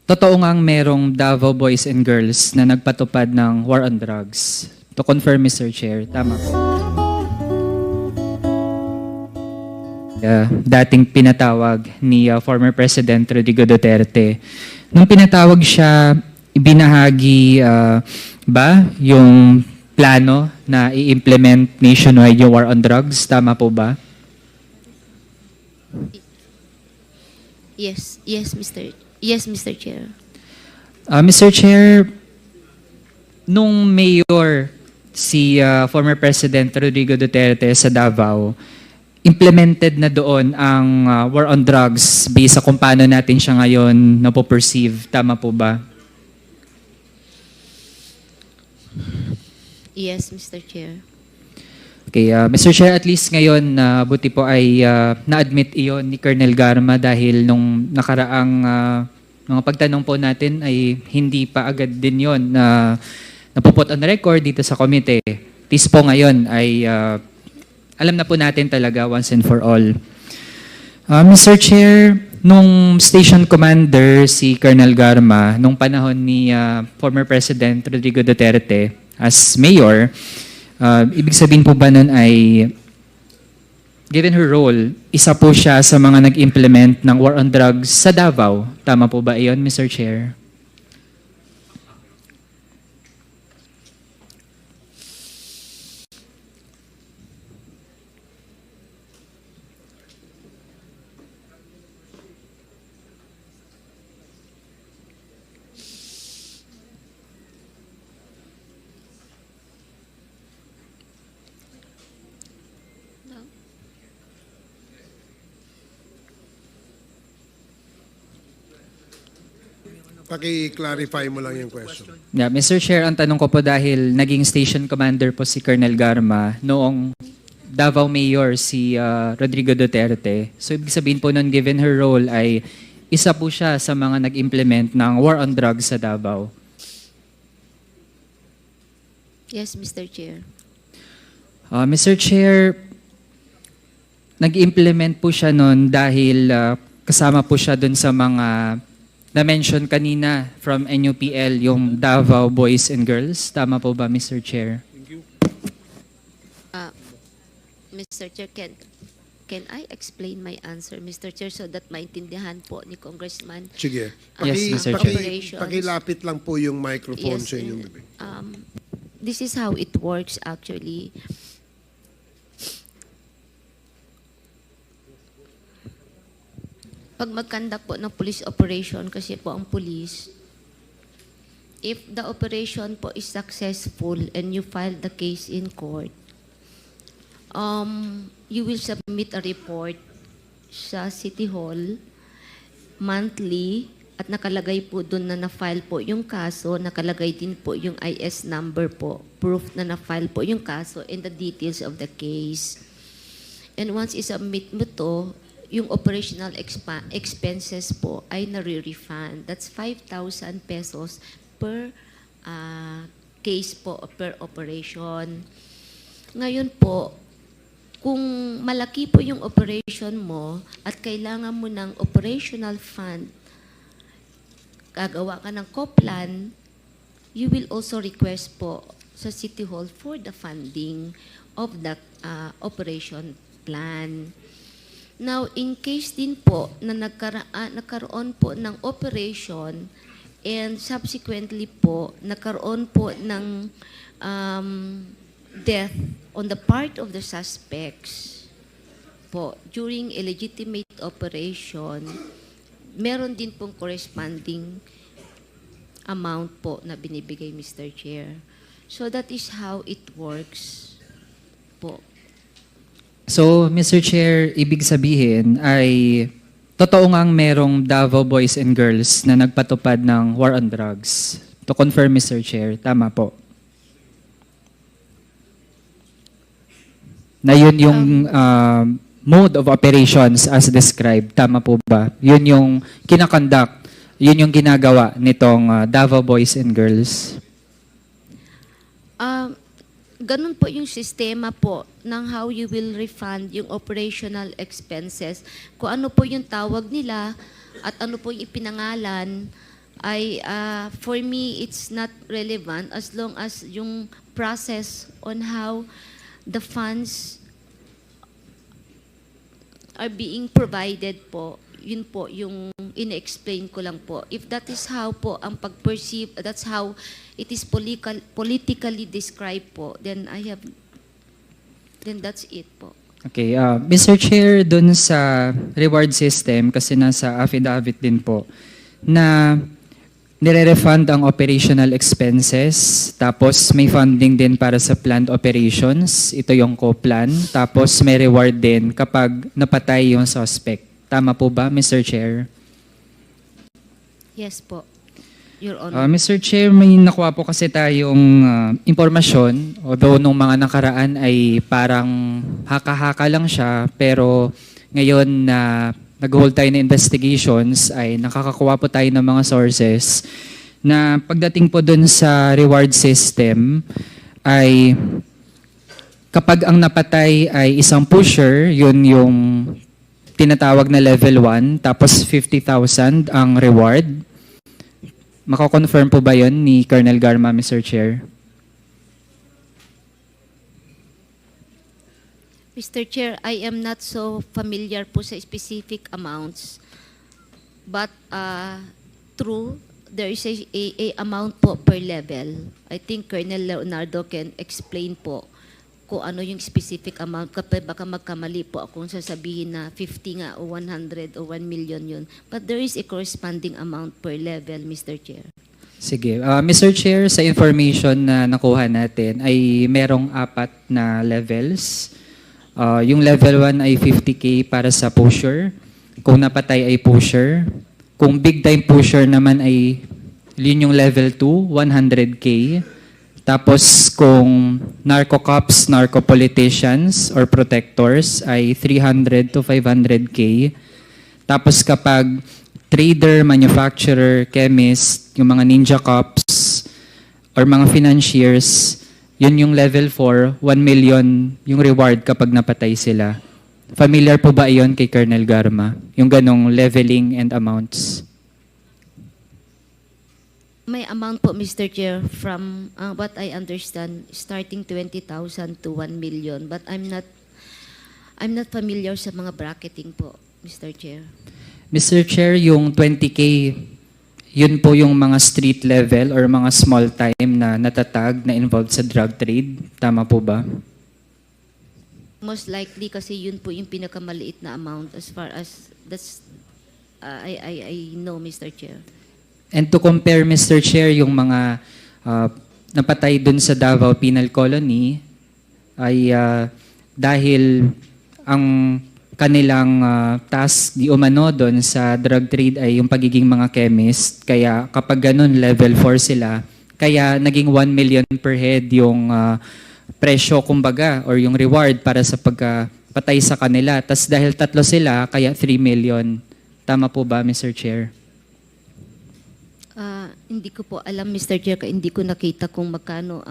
Totoo ngang merong Davao Boys and Girls na nagpatupad ng war on drugs. To confirm, Mr. Chair, tama po. Dating pinatawag ni former President Rodrigo Duterte. Nung pinatawag siya, ibinahagi ba yung plano na i-implement nationwide yung war on drugs? Tama po ba? Yes, Mr. Chair. Mr. Chair, nung mayor si former President Rodrigo Duterte sa Davao, implemented na doon ang war on drugs based sa kung paano natin siya ngayon napoperceive. Tama po ba? Yes, Mr. Chair. Okay, Mr. Chair, at least ngayon, buti po ay na-admit iyon ni Colonel Garma dahil nung nakaraang mga pagtanong po natin ay hindi pa agad din yon na napuput on record dito sa komite. At least po ngayon ay alam na po natin talaga once and for all. Mr. Chair, nung station commander si Colonel Garma, nung panahon ni former President Rodrigo Duterte as mayor, ibig sabihin po ba nun ay, given her role, isa po siya sa mga nag-implement ng war on drugs sa Davao. Tama po ba iyon, Mr. Chair? Paki-clarify mo lang yung question. Yeah, Mr. Chair, ang tanong ko po dahil naging station commander po si Colonel Garma noong Davao Mayor si Rodrigo Duterte. So ibig sabihin po nun, given her role ay isa po siya sa mga nag-implement ng war on drugs sa Davao. Yes, Mr. Chair. Mr. Chair, nag-implement po siya nun dahil kasama po siya dun sa mga na-mention kanina from NUPL, yung Davao Boys and Girls. Tama po ba, Mr. Chair? Mr. Chair, can I explain my answer, Mr. Chair, so that maintindihan po ni Congressman? Sige. Yes, Mr. Chair. Pakilapit lang po yung microphone Yes, sa inyong bibig. This is how it works actually. Pag mag-conduct po ng police operation, kasi po ang police, if the operation po is successful and you file the case in court, you will submit a report sa City Hall monthly at nakalagay po doon na na-file po yung kaso, nakalagay din po yung IS number po, proof na na-file po yung kaso and the details of the case. And once isubmit mo to, yung operational expenses po ay nare-refund. That's 5,000 pesos per case po, per operation. Ngayon po, kung malaki po yung operation mo at kailangan mo ng operational fund, gagawa ka ng COPLAN, you will also request po sa City Hall for the funding of that operation plan. Now, in case din po na nagkaroon po ng operation and subsequently po nagkaroon po ng death on the part of the suspects po during a legitimate operation, meron din pong corresponding amount po na binibigay, Mr. Chair. So that is how it works po. So, Mr. Chair, ibig sabihin ay totoo ngang merong Davao Boys and Girls na nagpatupad ng war on drugs. To confirm, Mr. Chair, tama po. Na yun yung mode of operations as described. Tama po ba? Yun yung kinakonduct, yun yung ginagawa nitong Davao Boys and Girls. Ganun po yung sistema po ng how you will refund yung operational expenses. Kung ano po yung tawag nila at ano po yung ipinangalan, For me, it's not relevant as long as yung process on how the funds are being provided po, yun po yung ine-explain ko lang po. If that is how po ang pag-perceive, that's how it is politically described po, then that's it po. Okay, Mr. Chair, dun sa reward system, kasi nasa affidavit din po, na nire-refund ang operational expenses, tapos may funding din para sa planned operations, ito yung co-plan, tapos may reward din kapag napatay yung suspect. Tama po ba, Mr. Chair? Yes po, Your Honor. Mr. Chair, may nakuha po kasi tayong impormasyon, although nung mga nakaraan ay parang haka-haka lang siya, pero ngayon na nag-hold tayo ng investigations ay nakakakuha po tayo ng mga sources na pagdating po dun sa reward system ay kapag ang napatay ay isang pusher, yun yung tinatawag na level 1, tapos 50,000 ang reward. Mako-confirm po ba yun ni Colonel Garma, Mr. Chair? Mr. Chair, I am not so familiar po sa specific amounts. But true, there is a amount po per level. I think Colonel Leonardo can explain po kung ano yung specific amount. Kapag baka magkamali po akong sasabihin na 50 nga o 100 o 1 million yun. But there is a corresponding amount per level, Mr. Chair. Sige. Mr. Chair, sa information na nakuha natin ay merong 4 na levels. Yung level 1 ay 50K para sa pusher. Kung napatay ay pusher. Kung big time pusher naman ay yun yung level 2, 100K. Tapos kung narco-cops, narco-politicians, or protectors ay 300 to 500K. Tapos kapag trader, manufacturer, chemist, yung mga ninja cops, or mga financiers, yun yung level 4, 1 million yung reward kapag napatay sila. Familiar po ba iyon kay Colonel Garma? Yung ganong leveling and amounts? May amount po, Mr. Chair, from what I understand, starting 20,000 to 1 million. But I'm not familiar sa mga bracketing po, Mr. Chair. Mr. Chair, yung 20K, yun po yung mga street level or mga small time na natatag na involved sa drug trade. Tama po ba? Most likely kasi yun po yung pinakamaliit na amount as far as that's I know, Mr. Chair. And to compare, Mr. Chair, yung mga napatay dun sa Davao Penal Colony ay dahil ang kanilang task di umano doon sa drug trade ay yung pagiging mga chemist. Kaya kapag ganun, level 4 sila. Kaya naging 1 million per head yung presyo, kumbaga, or yung reward para sa pagpatay sa kanila. Tas dahil 3 sila, kaya 3 million. Tama po ba, Mr. Chair? Hindi ko po alam, Mr. Chair, hindi ko nakita kung magkano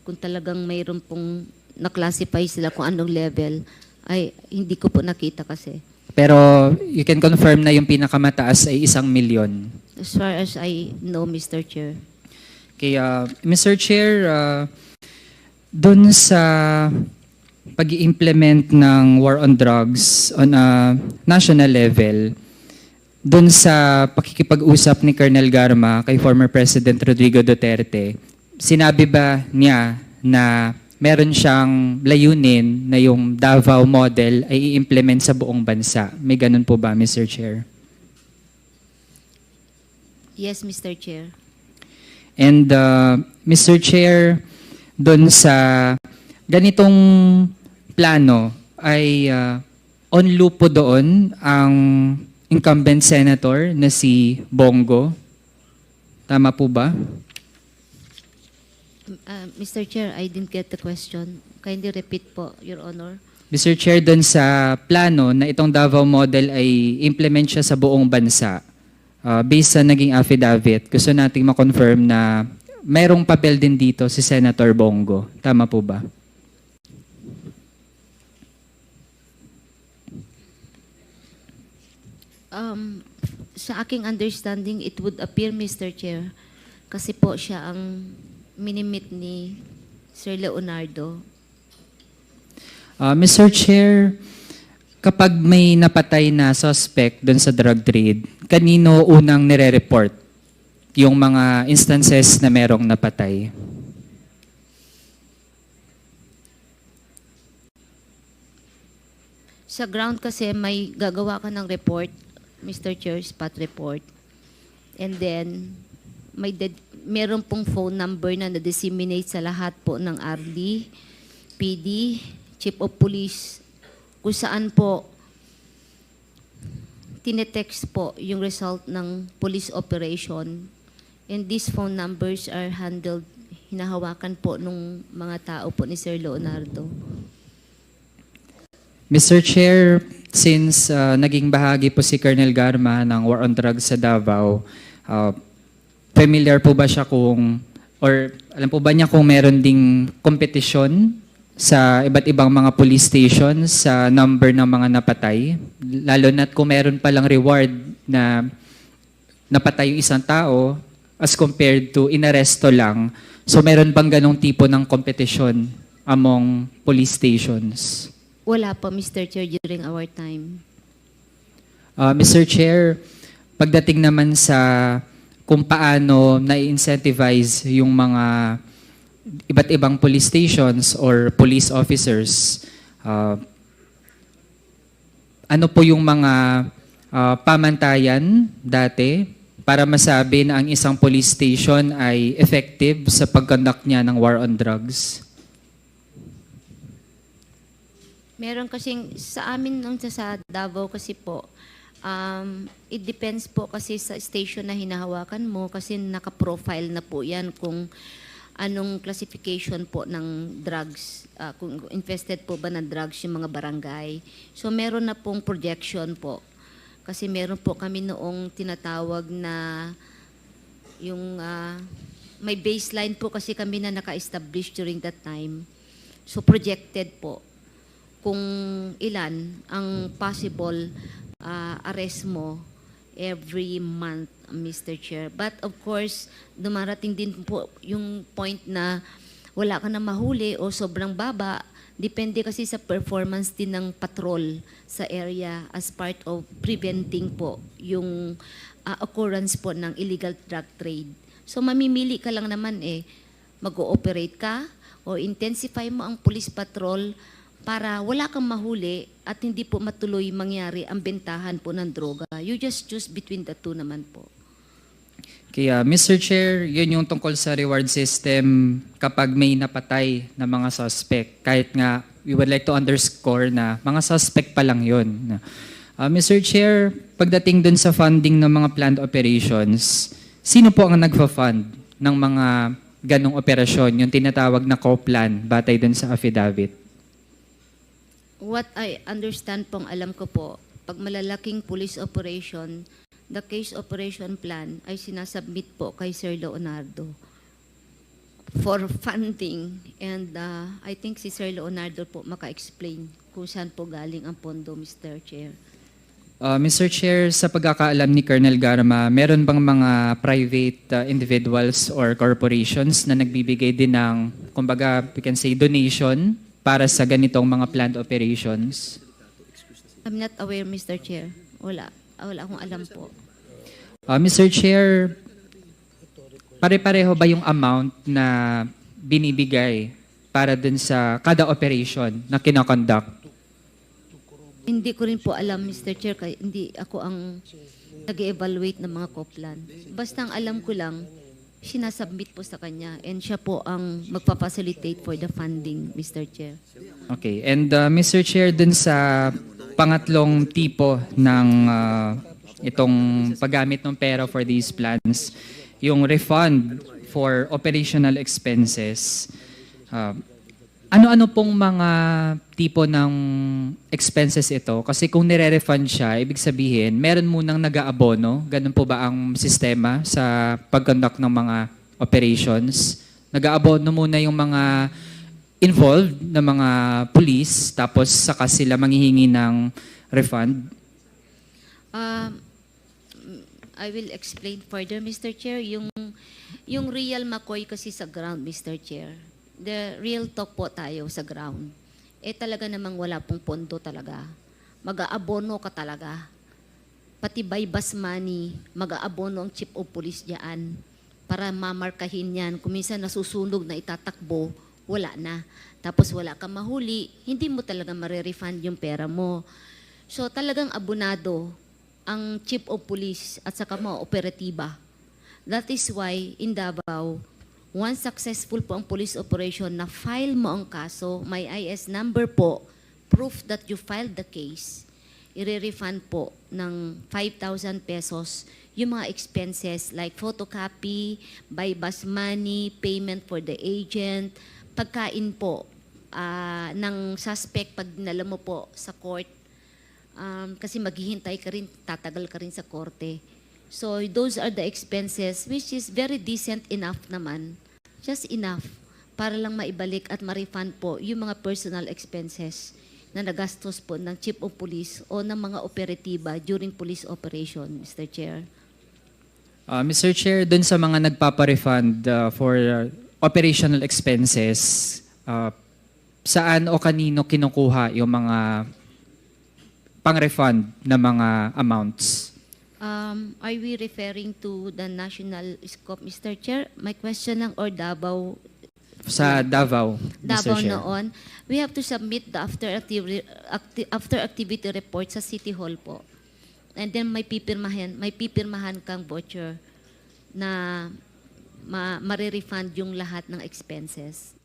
kung talagang mayroon pong na-classify sila kung anong level. Ay, hindi ko po nakita kasi. Pero you can confirm na yung pinakamataas ay 1 million. As far as I know, Mr. Chair. Kaya, Mr. Chair, dun sa pag-i-implement ng war on drugs on a national level, dun sa pakikipag-usap ni Colonel Garma kay former President Rodrigo Duterte, sinabi ba niya na meron siyang layunin na yung Davao model ay i-implement sa buong bansa? May ganun po ba, Mr. Chair? Yes, Mr. Chair. And Mr. Chair, doon sa ganitong plano ay on loop po doon ang incumbent senator na si Bongo. Tama po ba? Mr. Chair, I didn't get the question. Kindly repeat po, Your Honor. Mr. Chair, doon sa plano na itong Davao model ay implement siya sa buong bansa, based sa naging affidavit, gusto nating ma-confirm na mayroong papel din dito si Senator Bongo. Tama po ba? sa aking understanding, it would appear, Mr. Chair, kasi po siya ang minimit ni Sir Leonardo. Mr. Chair, kapag may napatay na suspect doon sa drug trade, kanino unang nire-report yung mga instances na merong napatay? Sa ground kasi may gagawa ka ng report, Mr. Chair, spot report. And then, meron pong phone number na na-disseminate sa lahat po ng RD, PD, Chief of Police, kung saan po tinetext po yung result ng police operation. And these phone numbers are handled, hinahawakan po nung mga tao po ni Sir Leonardo. Mr. Chair, since naging bahagi po si Colonel Garma ng War on Drugs sa Davao, familiar po ba siya or alam po ba niya kung meron ding kompetisyon sa iba't ibang mga police stations sa number ng mga napatay? Lalo na't kung meron palang reward na napatay yung isang tao as compared to inaresto lang. So meron bang ganong tipo ng kompetisyon among police stations? Wala po, Mr. Chair, during our time. Mr. Chair, pagdating naman sa kung paano na-incentivize yung mga iba't ibang police stations or police officers, ano po yung mga pamantayan dati para masabi na ang isang police station ay effective sa pag-conduct niya ng war on drugs? Meron kasing, sa amin nung sa Davao kasi po, it depends po kasi sa station na hinahawakan mo kasi naka-profile na po yan kung anong classification po ng drugs, kung infested po ba ng drugs yung mga barangay. So meron na pong projection po. Kasi meron po kami noong tinatawag na yung may baseline po kasi kami na naka-establish during that time. So projected po kung ilan ang possible arrest mo every month, Mr. Chair. But of course, dumarating din po yung point na wala ka na mahuli o sobrang baba. Depende kasi sa performance din ng patrol sa area as part of preventing po yung occurrence po ng illegal drug trade. So mamimili ka lang naman mag-ooperate ka o intensify mo ang police patrol para wala kang mahuli at hindi po matuloy mangyari ang bentahan po ng droga. You just choose between the two naman po. Kaya, Mr. Chair, yun yung tungkol sa reward system kapag may napatay na mga suspect. Kahit nga, we would like to underscore na mga suspect pa lang yun. Mr. Chair, pagdating dun sa funding ng mga planned operations, sino po ang nagfa-fund ng mga ganong operasyon, yung tinatawag na co-plan, batay dun sa affidavit? What I understand pong alam ko po, pag malalaking police operation, the case operation plan ay sinasubmit po kay Sir Leonardo for funding. And I think si Sir Leonardo po maka-explain kung saan po galing ang pondo, Mr. Chair. Mr. Chair, sa pagkakaalam ni Colonel Garma, meron bang mga private individuals or corporations na nagbibigay din ng, kumbaga, we can say, donation para sa ganitong mga planned operations? I'm not aware, Mr. Chair. Wala akong alam po. Mr. Chair, pare-pareho ba yung amount na binibigay para dun sa kada operation na kinoconduct? Hindi ko rin po alam, Mr. Chair, kaya hindi ako ang nag-evaluate ng mga co-plan. Basta ang alam ko lang, sinasubmit po sa kanya and siya po ang magpa-facilitate for the funding, Mr. Chair. Okay. And Mr. Chair, dun sa pangatlong tipo ng itong paggamit ng pera for these plans, yung refund for operational expenses, ano-ano pong mga tipo ng expenses ito? Kasi kung nire-refund siya, ibig sabihin, meron munang nag-aabono. Ganun po ba ang sistema sa pag-conduct ng mga operations? Nag-aabono muna yung mga involved na mga police, tapos saka sila manghihingi ng refund? I will explain further, Mr. Chair. Yung real McCoy kasi sa ground, Mr. Chair. The real talk po tayo sa ground. Talaga namang wala pong pondo talaga. Mag-aabono ka talaga. Pati bypass money, mag-aabono ang chief of police diyan para mamarkahin yan. Kung minsan nasusunog na itatakbo, wala na. Tapos wala kang mahuli, hindi mo talaga marerefund yung pera mo. So talagang abonado ang chief of police at saka mga operatiba. That is why in Davao, once successful po ang police operation na file mo ang kaso, may IS number po, proof that you filed the case, i-refund po ng 5,000 pesos yung mga expenses like photocopy, bypass money, payment for the agent, pagkain po ng suspect pag dinala mo po sa court, kasi maghihintay ka rin, tatagal ka rin sa korte. So those are the expenses which is very decent enough naman, just enough para lang maibalik at ma-refund po yung mga personal expenses na nagastos po ng chief of police o ng mga operatiba during police operation, Mr. Chair. Mr. Chair, dun sa mga nagpapa-refund for operational expenses, saan o kanino kinukuha yung mga pang-refund na mga amounts? Are we referring to the national scope, Mr. Chair? My question lang, or Davao? Sa Davao, Davao Mr. Chair. noon, we have to submit the after activity report sa City Hall po. And then may pipirmahan kang voucher na ma-refund yung lahat ng expenses.